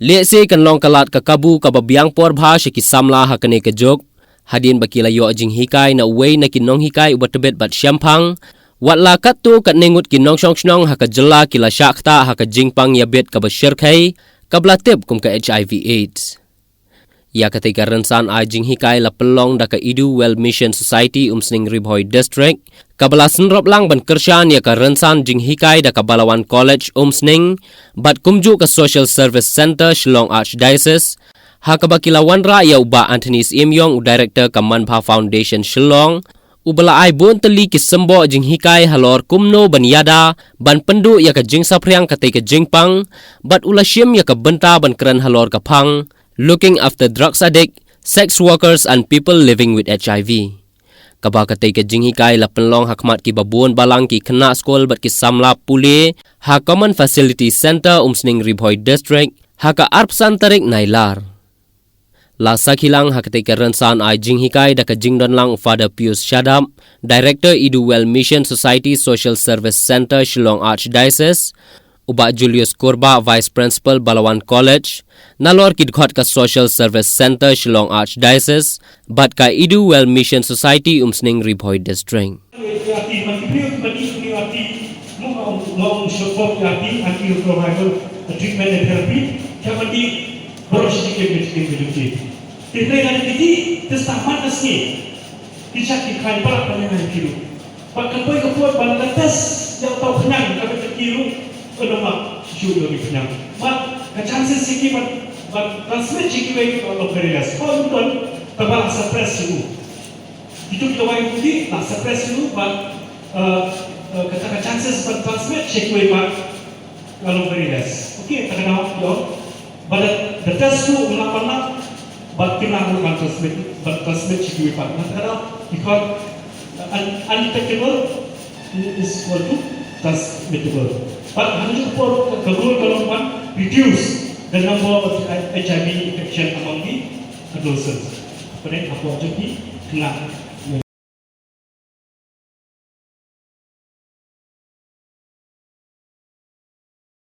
Lese kan long kalat ka kabu ka babiang por bha shi ki samla ha kane ka jok hadin bakila yo jing hikai na way na kinong hikai ubatebet bat syampang wat la kat tu kat nengut kinong shong shnong ha ka jela kila shakta ha ka jingpang yabet ka bashir kai ka blatip kum ka HIV AIDS ya ketika rensan ai jing hikai la pelong da ka Idu Well Mission Society Sning Ribhoi District kabala senrop lang ban kershan ya ka rensan jing hikai da ka Balawan College Sning bat kumju ka Social Service Center Shillong Archdiocese ha ka bakila wanra ya uba Anthony Imyong director ka Manpha Foundation Shillong ubala ai bon teli ki sembo jing hikai halor kumno ban yada ban pendu ya ka jing sapriang ka te ka jingpang bat ula syem ya ka benta ban keren halor ka phang looking after drugs addict, sex workers and people living with HIV. Kabakatay ka jing hikai la penlong hakmat ki babuan balang ki kena skol bat ki samla puli ha Common Facility Center Sning Ribhoi District ha ka arpsan tarik nailar. La sakilang hakatay ka rensan ay jing hikai da ka jingdon lang Father Pius Shadam, Director Idu Well Mission Society Social Service Center Shillong Archdiocese, uba Julius Kurba Vice Principal Balawan College, nalor kidkhot ka Social Service Center Shillong Archdiocese, bat ka Idu Well Mission Society Sning Ribhoi District. Kenapa sudah dipenyam? Mat, chances sikit mat transmit sikit lagi kalau beres. Kalau tuan terbalas suppress dulu. Itu kita wajib budi, nak suppress dulu. Mat kata chances mat transmit sikit lagi mat kalau beres. Okey, tak kena yo. Pada detas tu mana mat kena melakukan transmit sikit lagi mat. Tak kena because undetectable is equal to transmittable. But hanya for the goal kalau reduce the number of HIV infection among the adolescents. Pada apa jadi kena